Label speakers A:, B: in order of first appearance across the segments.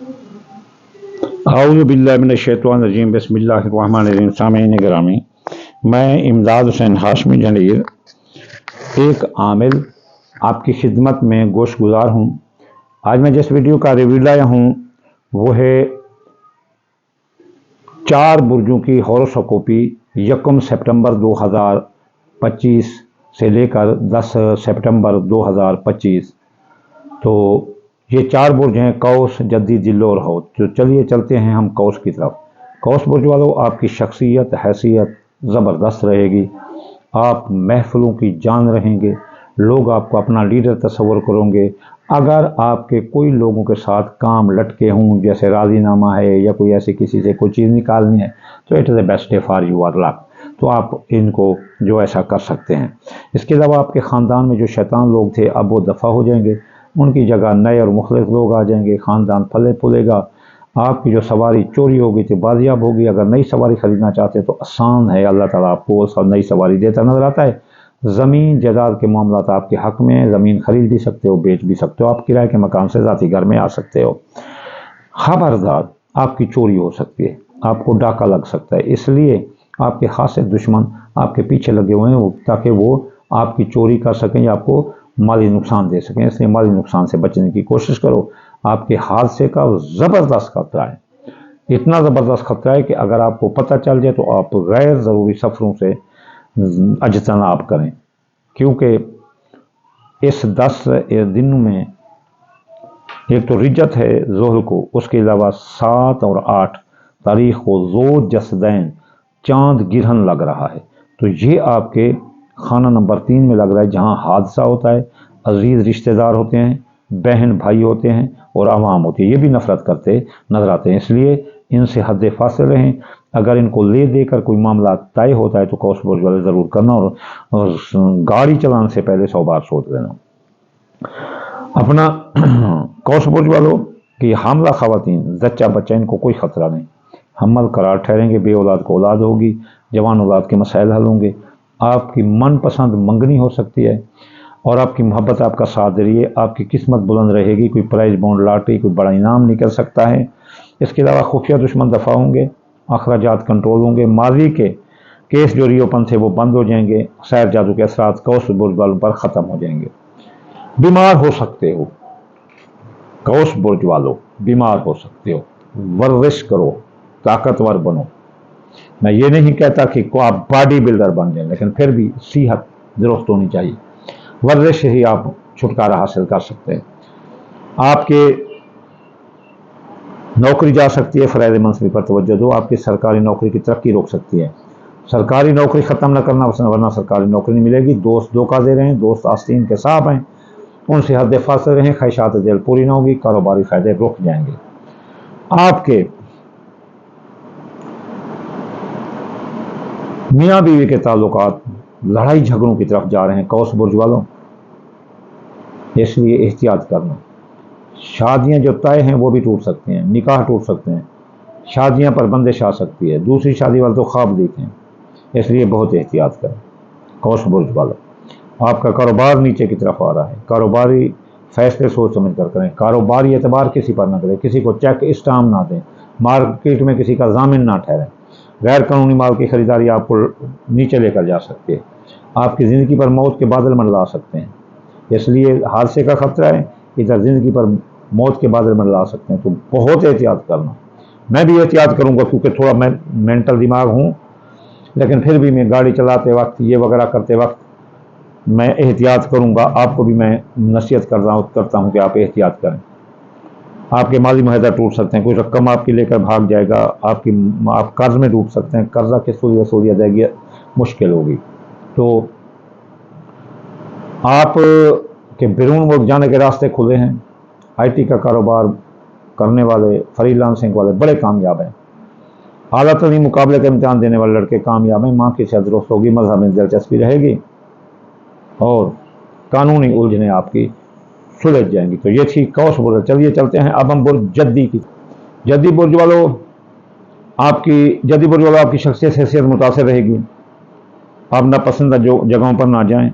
A: आऊज़ु बिल्लाहि मिनश्शैतानिर्रजीम बिस्मिल्लाहिर्रहमानिर्रहीम। सामीन गिरामी, मैं इमदाद हुसैन हाशमी जंडीर एक आमिल आपकी खिदमत में गोश गुजार हूँ। आज मैं जिस वीडियो का रिव्यू लाया हूँ वो है 4 बुर्जों की हॉरोस्कोपी 1 सितंबर 2025 से लेकर 10 सितंबर 2025। तो ये 4 बुर्ज हैं कौस, जद्दी, जिल्लो और हौत। तो चलिए चलते हैं हम कौस की तरफ। कौस बुर्ज वालों, आपकी शख्सियत हैसियत ज़बरदस्त रहेगी। आप महफिलों की जान रहेंगे, लोग आपको अपना लीडर तस्वर करेंगे। अगर आपके कोई लोगों के साथ काम लटके हों, जैसे राजीनामा है या कोई ऐसी किसी से कोई चीज़ निकालनी है, तो it is the best day for your luck. तो आप इनको जो ऐसा कर सकते हैं। इसके अलावा आपके ख़ानदान में जो शैतान लोग थे अब वो दफ़ा हो जाएंगे, उनकी जगह नए और मुखलिस लोग आ जाएंगे। ख़ानदान फले फूलेगा। आपकी जो सवारी चोरी होगी तो बाजियाब होगी। अगर नई सवारी ख़रीदना चाहते हैं तो आसान है, अल्लाह ताला आपको नई सवारी देता नज़र आता है। ज़मीन जायदाद के मामलात आपके हक़ में है। ज़मीन खरीद भी सकते हो, बेच भी सकते हो। आप किराए के मकान से ज़ाती घर में आ सकते हो। खबरदार, आपकी चोरी हो सकती है, आपको डाका लग सकता है। इसलिए आपके खासे दुश्मन आपके पीछे लगे हुए हैं ताकि वो आपकी चोरी कर सकें या आपको माली नुकसान दे सकें। इसलिए माली नुकसान से बचने की कोशिश करो। आपके हादसे का ज़बरदस्त खतरा है, इतना ज़बरदस्त खतरा है कि अगर आपको पता चल जाए तो आप गैर ज़रूरी सफ़रों से अजतनाब करें, क्योंकि इस 10 दिन में एक तो रिजत है ज़ोहल को, उसके अलावा 7 और 8 तारीख को ज़ोद जसदैन चांद गिरहन लग रहा है। तो ये आपके खाना नंबर 3 में लग रहा है, जहाँ हादसा होता है, अजीज़ रिश्तेदार होते हैं, बहन भाई होते हैं और आवाम होती है। ये भी नफ़रत करते नज़र आते हैं, इसलिए इनसे हद फासिल रहें। अगर इनको ले देकर कोई मामला तय होता है तो कौस बुर्ज वाले ज़रूर करना, और गाड़ी चलाने से पहले 100 बार सोच लेना। अपना कौस बुर्ज वालों की हामला ख़वातीन, जच्चा बच्चा, इनको कोई ख़तरा नहीं। हमल करार ठहरेंगे, बे औलाद को औलाद होगी, जवान औलाद के मसाइल हल होंगे। आपकी मनपसंद मंगनी हो सकती है और आपकी मोहब्बत आपका साथ दे रही है। आपकी किस्मत बुलंद रहेगी, कोई प्राइज बॉन्ड लॉटरी, कोई बड़ा इनाम निकल सकता है। इसके अलावा खुफिया दुश्मन दफ़ा होंगे, अखराजात कंट्रोल होंगे, माजी के केस जो रिओपन थे वो बंद हो जाएंगे। सैर जादू के असरात कौस बुर्ज वालों पर ख़त्म हो जाएंगे। बीमार हो सकते हो कौस बुर्ज वालों, बीमार हो सकते हो। वर्जिश करो, ताकतवर बनो। मैं ये नहीं कहता कि आप बॉडी बिल्डर बन जाएं, लेकिन फिर भी सेहत दुरुस्त होनी चाहिए। वर्जिश से ही आप छुटकारा हासिल कर सकते हैं। आपके नौकरी जा सकती है, फ़राइज़ मंसबी पर तवज्जो दो। आपकी सरकारी नौकरी की तरक्की रोक सकती है। सरकारी नौकरी ख़त्म न करना, वरना सरकारी नौकरी नहीं मिलेगी। दोस्त धोखा दे रहे हैं, दोस्त आस्तीन के साहब हैं, उनसे हद फासिल रहें। ख्वाहिशात दिल पूरी ना होगी, कारोबारी फ़ायदे रुक जाएंगे। आपके मियाँ बीवी के ताल्लुकात लड़ाई झगड़ों की तरफ जा रहे हैं कौस बुर्ज वालों, इसलिए एहतियात करना। शादियां जो तय हैं वो भी टूट सकती हैं, निकाह टूट सकते हैं, शादियां पर बंदिश आ सकती है। दूसरी शादी वाले तो ख्वाब देखें, इसलिए बहुत एहतियात करें कौस बुर्ज वालों। आपका कारोबार नीचे की तरफ आ रहा है, कारोबारी फैसले सोच समझ कर करें। कारोबारी एतबार किसी पर ना करें, किसी को चेक स्टाम्प ना दें, मार्केट में किसी का जामिन ना ठहरें। गैर कानूनी माल की खरीदारी आपको नीचे लेकर जा सकती है। आपकी ज़िंदगी पर मौत के बादल मंडला सकते हैं, इसलिए हादसे का खतरा है। इधर ज़िंदगी पर मौत के बादल मंडला सकते हैं, तो बहुत एहतियात करना। मैं भी एहतियात करूँगा, क्योंकि थोड़ा मैं मेंटल दिमाग हूँ, लेकिन फिर भी मैं गाड़ी चलाते वक्त, ये वगैरह करते वक्त मैं एहतियात करूँगा। आपको भी मैं नसीहत करता हूँ कि आप एहतियात करें। आपके माली मुआहदा टूट सकते हैं, कोई रकम आपकी लेकर भाग जाएगा, आप कर्ज में डूब सकते हैं, कर्जा की वसूली अदायगी मुश्किल होगी। तो आप के बैरून मुल्क जाने के रास्ते खुले हैं। IT का कारोबार करने वाले, फ्रीलांसिंग वाले बड़े कामयाब हैं। आला तरीन मुकाबले का इम्तहान देने वाले लड़के कामयाब हैं। माँ की सेहत दुरुस्त होगी, मजहब में दिलचस्पी रहेगी और कानूनी उलझने आपकी सुलझ जाएंगी। तो ये थी कौस बुर्ज। चलिए चलते हैं अब हम बुर्ज जद्दी की। जद्दी बुर्ज वालों, आपकी शख्सियत हैसियत मुतासर रहेगी। आप नापसंदा जगहों पर ना जाएं,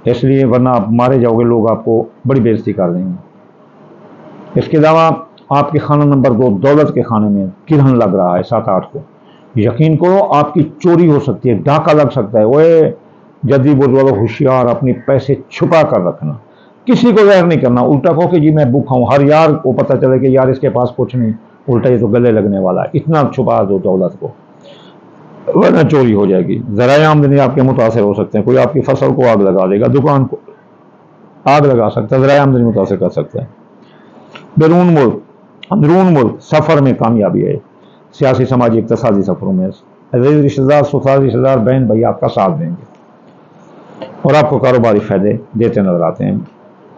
A: इसलिए वरना आप मारे जाओगे, लोग आपको बड़ी बेइज्जती कर देंगे। इसके अलावा आपके खाना नंबर 2 दौलत के खाने में किरहन लग रहा है 7-8 को। यकीन करो आपकी चोरी हो सकती है, डाका लग सकता है। ओए जल्दी बोल वालों होशियार, अपने पैसे छुपा कर रखना, किसी को ज़ाहिर नहीं करना। उल्टा कहो कि जी मैं भूखा हूँ, हर यार को पता चले कि यार इसके पास कुछ नहीं, उल्टा ये तो गले लगने वाला है। इतना छुपा दो दौलत को, वरना चोरी हो जाएगी। ज़राए आमदनी आपके मुतासर हो सकते हैं। कोई आपकी फसल को आग लगा देगा, दुकान को आग लगा सकता है, ज़राए आमदनी मुतासर कर सकता है। बैरून मुल्क अंदरून मुल्क सफ़र में कामयाबी है, सियासी समाजी इक़्तिसादी सफ़रों में अज़ीज़ रिश्तेदार ससुराल रिश्तेदार बहन भाई आपका साथ देंगे और आपको कारोबारी फ़ायदे देते नजर आते हैं।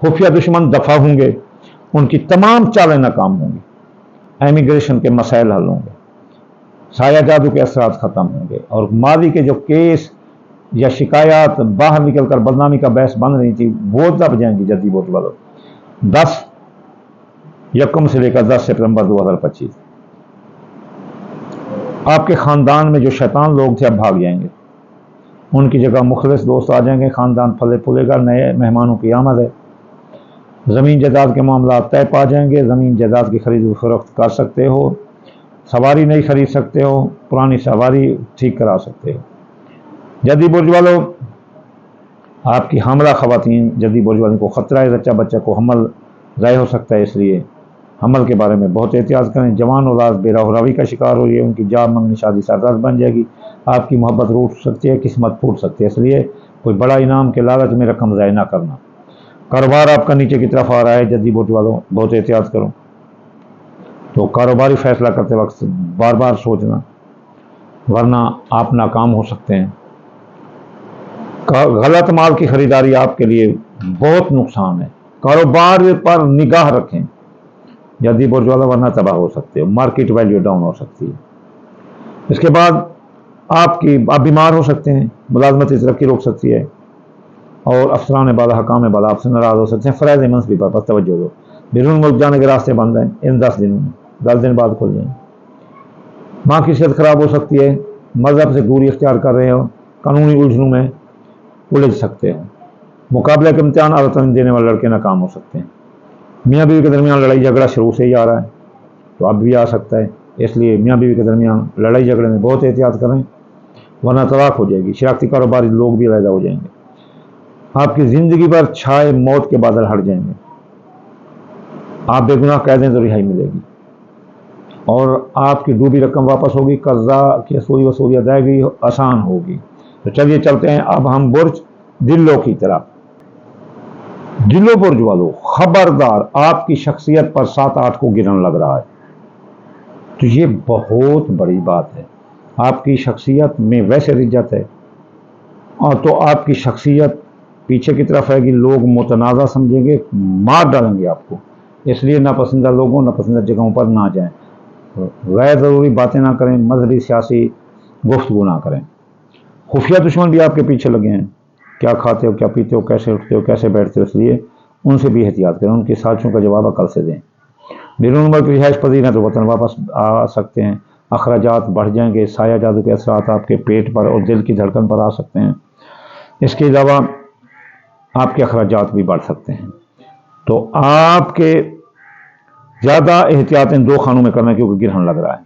A: खुफिया दुश्मन दफ़ा होंगे, उनकी तमाम चालें नाकाम होंगी, इमिग्रेशन के मसाइल हल होंगे, साया जादू के असरात ख़त्म होंगे और मादी के जो केस या शिकायत बाहर निकल कर बदनामी का बहस बन रही थी वो दब जाएंगी जल्दी वोट वालों। 10 यकम से लेकर 10 सितंबर 2025 आपके ख़ानदान में जो शैतान लोग थे अब भाग जाएंगे, उनकी जगह मुखलिस दोस्त आ जाएंगे, ख़ानदान फले फूलेगा, नए मेहमानों की आमद है। ज़मीन जायदाद के मामला तय पा जाएंगे, ज़मीन जायदाद की खरीद फरोख्त कर सकते हो, सवारी नहीं खरीद सकते हो, पुरानी सवारी ठीक करा सकते हो। जदी बुर्ज वालों आपकी हमला ख़वातीन जदी बुर्ज वालों को ख़तरा है, बच्चा बच्चा को हमल ज़ाय हो सकता है, इसलिए हमल के बारे में बहुत एहतियात करें। जवान औलाद बेराहरावी का शिकार हो रही है, उनकी जाब मंगनी शादी सरदर्द बन जाएगी, आपकी मोहब्बत रूठ सकती है, किस्मत फूट सकती है, इसलिए कोई बड़ा इनाम के लालच में रकम ज़ाय ना करना। कारोबार आपका नीचे की तरफ आ रहा है, जदी बुर्ज वालों बहुत एहतियात करो। तो कारोबारी फैसला करते वक्त बार बार सोचना, वरना आप नाकाम हो सकते हैं। गलत माल की खरीदारी आपके लिए बहुत नुकसान है। कारोबार पर निगाह रखें जल्दी बुर्ज वाला, वरना तबाह हो सकते हो, मार्केट वैल्यू डाउन हो सकती है। इसके बाद आप बीमार हो सकते हैं, मुलाजमती तरक्की रोक सकती है और अफसरान बाला हकाम बाला आपसे नाराज हो सकते हैं। फ़राइज़ मनसबी पर तवज्जो दो। बैरून मुल्क जाने के रास्ते बंद हैं इन 10 दिनों में, 10 दिन बाद खुल जाएंगे। माँ की सेहत खराब हो सकती है, मज़हब से दूरी इख्तियार कर रहे हो, कानूनी उलझनों में उलझ सकते हो। मुकाबले के इम्तिहान आदतन देने वाले लड़के नाकाम हो सकते हैं। मियाँ बीवी के दरमियान लड़ाई झगड़ा शुरू से ही आ रहा है, तो अब भी आ सकता है, इसलिए मियाँ बीवी के दरमियान लड़ाई झगड़े में बहुत एहतियात करें, वरना तलाक हो जाएगी। शरारती कारोबारी लोग भी अलहदा हो जाएंगे। आपकी ज़िंदगी पर छाए मौत के बादल हट जाएंगे। आप बेगुनाह कह दें तो रिहाई मिलेगी और आपकी डूबी रकम वापस होगी, कर्जा की वसूली अदायगी आसान होगी। तो चलिए चलते हैं अब हम बुर्ज दिल्लो की तरफ। दिल्लो बुर्ज वालों खबरदार, आपकी शख्सियत पर 7-8 को गिरन लग रहा है, तो ये बहुत बड़ी बात है। आपकी शख्सियत में वैसे रिज्जत है और तो आपकी शख्सियत पीछे की तरफ है कि लोग मुतनाज़ा समझेंगे, मार डालेंगे आपको, इसलिए नापसंदा लोगों नापसंदा जगहों पर ना जाएं, गैर ज़रूरी बातें ना करें, मजहबी सियासी गुफ्तगू ना करें। खुफिया दुश्मन भी आपके पीछे लगे हैं, क्या खाते हो, क्या पीते हो, कैसे उठते हो, कैसे बैठते हो, इसलिए उनसे भी एहतियात करें, उनकी साजिशों का जवाब अकल से दें। बैरून मुल्क रिहाइश पजीर हैं तो वतन वापस आ सकते हैं, अखराजात बढ़ जाएंगे, साया जादू के असरात आपके पेट पर और दिल की धड़कन पर आ सकते हैं। इसके अलावा आपके अखराजात भी बढ़ सकते हैं, तो आपके ज़्यादा एहतियात इन 2 खानों में करना, क्योंकि गिरहन लग रहा है।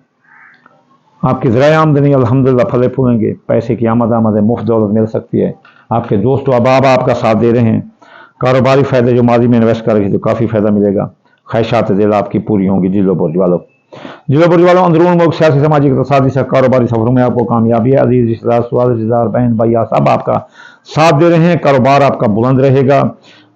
A: आपकी ज़राए आमदनी अल्हम्दुलिल्लाह फले फूलेंगे, पैसे की आमद है, मुफ्त दौलत मिल सकती है। आपके दोस्त अहबाब आपका साथ दे रहे हैं, कारोबारी फ़ायदे जो माजी में इन्वेस्ट कर रहे थे तो काफ़ी फ़ायदा मिलेगा, ख्वाहिशात दिल आपकी पूरी होंगी। दिल्लो बुर्ज वालों अंदरून मुल्क सियासी समाजी इक़्तिसादी से कारोबारी सफरों में आपको कामयाबी है। अजीज़ रिश्तेदार ससुराल रिश्तेदार बहन भाई सब आपका साथ दे रहे हैं, कारोबार आपका बुलंद रहेगा,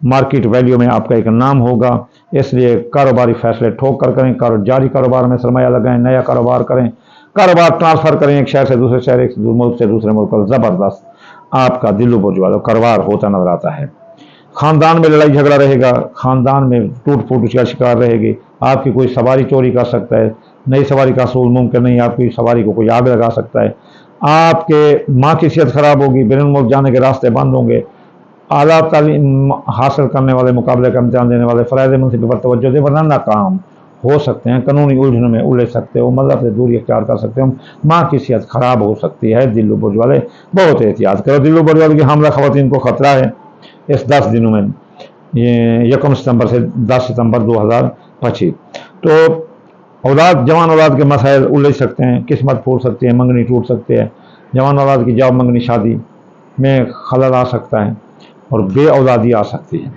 A: मार्केट वैल्यू में आपका एक नाम होगा, इसलिए कारोबारी फैसले ठोक कर करें, जारी कारोबार में सरमाया लगाएं, नया कारोबार करें, कारोबार ट्रांसफ़र करें एक शहर से दूसरे शहर, एक मुल्क से दूसरे मुल्क पर। ज़बरदस्त आपका दिल्लो बुर्ज वालों कारोबार होता नजर आता है। ख़ानदान में लड़ाई झगड़ा रहेगा, ख़ानदान में टूट फूट का शिकार रहेगी, आपकी कोई सवारी चोरी कर सकता है, नई सवारी का असूल मुमकिन नहीं, आपकी सवारी को कोई आग लगा सकता है, आपके माँ की सेहत खराब होगी, बैरून मुल्क जाने के रास्ते बंद होंगे, आला तालीम हासिल करने वाले, मुकाबले का इम्तिहान देने वाले फ़राइज़ मुनसिबी पर तवज्जो दें, वरना नाकाम हो सकते हैं, कानूनी उलझनों में उलझ सकते हो, मज़हब से दूरी इख्तियार कर सकते हो, माँ की सेहत खराब हो सकती है। दिल्लो बुर्ज वाले बहुत एहतियात करो। दिल्लो बुर्ज वाले की हमला ख़वातीन को ख़तरा है इस 10 दिनों में, ये 1 सितंबर से 10 सितंबर 25। तो औलाद, जवान औलाद के मसाइल उलझ सकते हैं, किस्मत फूट सकती है, मंगनी टूट सकती है, जवान औलाद की जॉब मंगनी शादी में खलल आ सकता है और बे औलादी आ सकती है।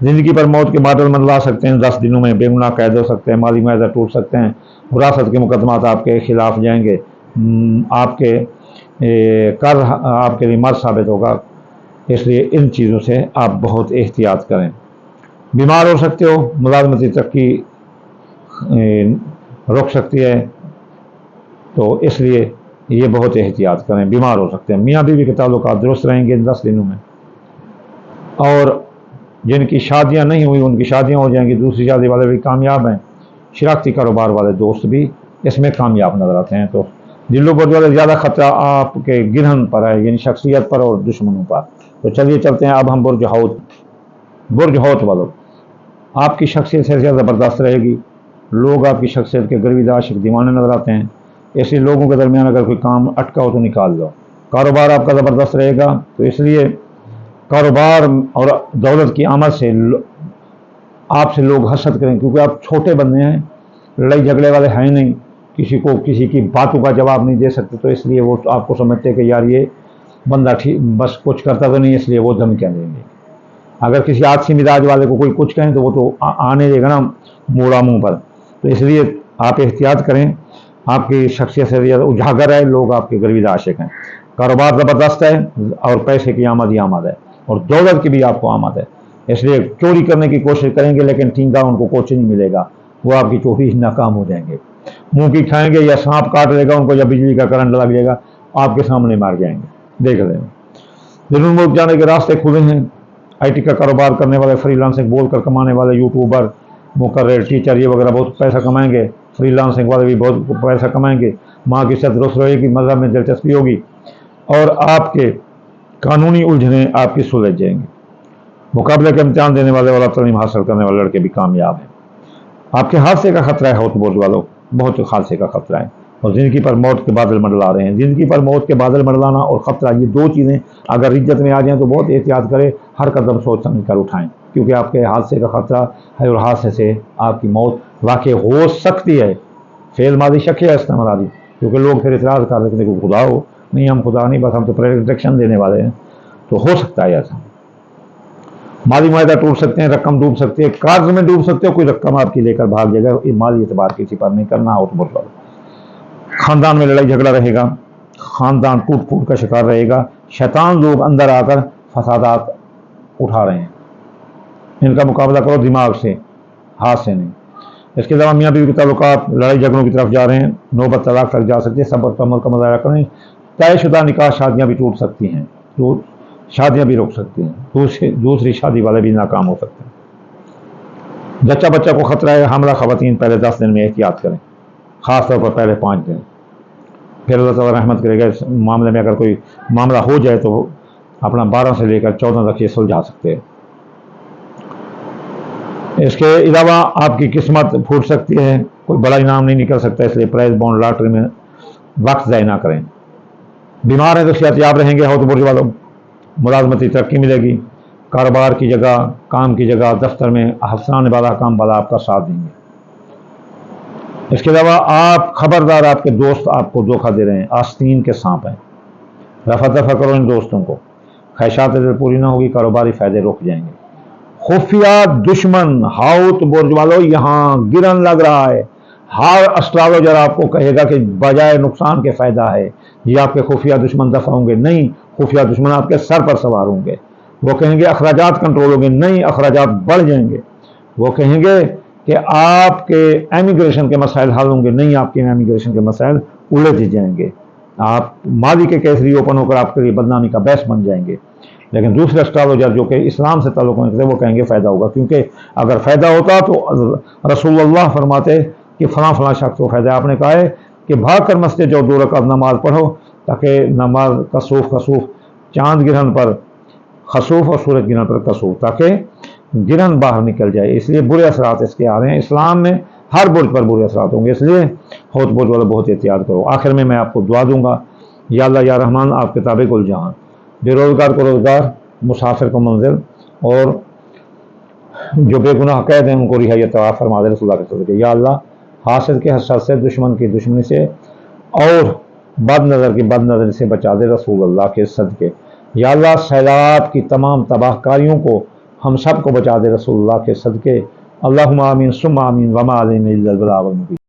A: ज़िंदगी पर मौत के बादल मंडला सकते हैं, 10 दिनों में बेगुनाह कैद हो सकते हैं, माली मायदा टूट सकते हैं, विरासत के मुकदमात आपके खिलाफ जाएंगे, आपके कर आपके लिए मर्द साबित होगा। इसलिए इन चीज़ों से आप बहुत एहतियात करें। बीमार हो सकते हो, मुलाजमती तरक्की रुक सकती है, तो इसलिए ये बहुत एहतियात करें, बीमार हो सकते हैं। मियाँ बीवी के ताल्लुकात दुरुस्त रहेंगे इन 10 दिनों में, और जिनकी शादियां नहीं हुई उनकी शादियां हो जाएंगी, दूसरी शादी वाले भी कामयाब हैं, शरारती कारोबार वाले दोस्त भी इसमें कामयाब नजर आते हैं। तो दिल्लू बुर्ज वाले ज़्यादा खतरा आपके गिरहन पर है, यानी शख्सियत पर और दुश्मनों पर। तो चलिए चलते हैं अब हम बुर्ज हौत वालों। आपकी शख्सियत से ज़बरदस्त रहेगी, लोग आपकी शख्सियत के गर्विदा आशिक दीवाने नजर आते हैं, ऐसे लोगों के दरमियान अगर कोई काम अटका हो तो निकाल लो। कारोबार आपका ज़बरदस्त रहेगा, तो इसलिए कारोबार और दौलत की आमद से आपसे लोग हसद करें, क्योंकि आप छोटे बंदे हैं, लड़ाई झगड़े वाले हैं नहीं, किसी को किसी की बातों का जवाब नहीं दे सकते, तो इसलिए वो आपको समझते हैं कि यार ये बंदा ठीक बस कुछ करता तो नहीं, इसलिए वो धमकियाँ देंगे। अगर किसी आदसी मिजाज वाले को कोई कुछ कहें तो वो तो आने देगा ना मोड़ा मुंह पर। तो इसलिए आप एहतियात करें, आपकी शख्सियत से ज़्यादा उजागर है, लोग आपके गर्विदा आशिक हैं। कारोबार ज़बरदस्त है और पैसे की आमद ही आमद है, और दौलत की भी आपको आमद है, इसलिए चोरी करने की कोशिश करेंगे लेकिन ठीका उनको कुछ नहीं मिलेगा, वो आपकी चोरी नाकाम हो जाएंगे। मुंह की खाएंगे या सांप काट लेगा उनको, या बिजली का करंट लग जाएगा, आपके सामने मार जाएंगे, देख लेना। जरूर मुल्क जाने के रास्ते खुले हैं। IT का कारोबार करने वाले, फ्रीलांसिंग बोल कर कमाने वाले, यूट्यूबर, मुकर्रर, टीचर ये वगैरह बहुत पैसा कमाएंगे। फ्रीलांसिंग वाले भी बहुत पैसा कमाएंगे। माँ की सेहत दुरुस्त रहेगी, मज़हब में दिलचस्पी होगी, और आपके कानूनी उलझने आपकी सुलझ जाएंगी। मुकाबले के इम्तिहान देने वाले वाला तालीम हासिल करने वाले लड़के भी कामयाब हैं। आपके हादसे का खतरा है हौत बुर्ज वालों, बहुत हादसे का खतरा है, और ज़िंदगी पर मौत के बादल मंडला रहे हैं। ज़िंदगी पर मौत के बादल मंडलाना और ख़तरा, ये दो चीज़ें अगर इज्जत में आ जाएँ तो बहुत एहतियात करें, हर कदम सोच समझ कर उठाएँ, क्योंकि आपके हादसे का खतरा है और हादसे से आपकी मौत वाक़ई हो सकती है। फेल मादी शक है इस्तेमाल, क्योंकि लोग फिर इतराज़ कर रहे हैं कि खुदा हो, नहीं हम खुदा नहीं, बस हम तो प्रोटेक्शन देने वाले हैं। तो हो सकता है ऐसा, माली मायदा टूट सकते हैं, रकम डूब सकती है, कर्ज में डूब सकते हो, कोई रकम आपकी लेकर भाग जाएगा। ये माली एतबार किसी पर नहीं करना हो तो बहुत बड़ा। खानदान में लड़ाई झगड़ा रहेगा, खानदान टूट फूट का शिकार रहेगा, शैतान लोग अंदर आकर फसादात उठा रहे हैं, इनका मुकाबला करो दिमाग से, हाथ से नहीं। इसके अलावा मियाँ बीवी के ताल्लुकात लड़ाई झगड़ों की तरफ जा रहे हैं, नौबत तलाक तक जा सकती है, सब्र का अमल का मुजाहरा करें। तयशुदा निकाह शादियाँ भी टूट सकती हैं, तो शादियाँ भी रुक सकती हैं, दूसरी शादी वाले भी नाकाम हो सकते हैं। जच्चा बच्चा को खतरा है, हमला खवातीन पहले 10 दिन में एहतियात करें, ख़ास तौर पर पहले 5 दिन, फिर अल्लाह ताला रहमत करेगा। इस मामले में अगर कोई मामला हो जाए तो अपना 12 से लेकर 14 तक ये सुलझा सकते हैं। इसके अलावा आपकी किस्मत फूट सकती है, कोई बड़ा इनाम नहीं निकल सकता, इसलिए प्राइज बॉन्ड लॉटरी में वक्त ज़ाय ना करें। बीमार हैं तो सेहतयाब रहेंगे हौत बुर्ज वालों, मुलाजमती तरक्की मिलेगी, कारोबार की जगह, काम की जगह, दफ्तर में अफसरान वाला काम वाला आपका साथ देंगे। इसके अलावा आप खबरदार, आपके दोस्त आपको धोखा दे रहे हैं, आस्तीन के सांप हैं, रफा दफा करो इन दोस्तों को, ख्वाहिशात पूरी ना होगी, कारोबारी फायदे रुक जाएंगे। खुफिया दुश्मन हौत बुर्ज वालों, यहाँ गिरन लग रहा है। हर एस्ट्रोलॉजर आपको कहेगा कि बजाय नुकसान के फायदा है, ये आपके खुफिया दुश्मन दफा होंगे, नहीं, खुफिया दुश्मन आपके सर पर सवार होंगे। वो कहेंगे अखराजात कंट्रोल होंगे, नहीं, अखराजात बढ़ जाएंगे। वो कहेंगे कि आपके एमिग्रेशन के मसाइल हल होंगे, नहीं, आपके एमिग्रेशन के मसाइल उलझ जाएंगे। आप माली के केस रीओपन होकर आपके लिए बदनामी का बहस बन जाएंगे। लेकिन दूसरे एस्ट्रोलॉजर जो कि इस्लाम से ताल्लुक़ रखते हैं वो कहेंगे फ़ायदा होगा, क्योंकि अगर फ़ायदा होता तो रसूलुल्लाह फरमाते कि फ़लाँ फ़लाँ शख्स को फ़ायदा। आपने कहा है कि भाग कर मस्जिद जाओ, 2 रकात नमाज पढ़ो, ताकि नमाज खसूफ चाँद गिरहन पर खसूफ और सूरज गिरहन पर कसूफ, ताकि गिरहन बाहर निकल जाए। इसलिए बुरे असरात इसके आ रहे हैं, इस्लाम में हर बुर्ज पर बुरे असरात होंगे, इसलिए हौत बुर्ज वाला बहुत एहतियात करो। आखिर में मैं आपको दुआ दूंगा, या अल्लाह या रहमान, आप किताब कुल जहां, बेरोज़गार को रोज़गार, मुसाफिर को मंजिल, और جو بے گناہ قید ہیں ان کو رہائی عطا فرما دے رسول اللہ کے صدقے۔ یا اللہ حاسد کے حسد سے، دشمن کی دشمنی سے، اور بد نظر کی بد نظری سے بچا دے رسول اللہ کے صدقے۔ یا اللہ سیلاب کی تمام تباہ کاریوں کو ہم سب کو بچا دے رسول اللہ کے صدقے۔ اللہم آمین ثم آمین وما علینا الا البلاغ المبین۔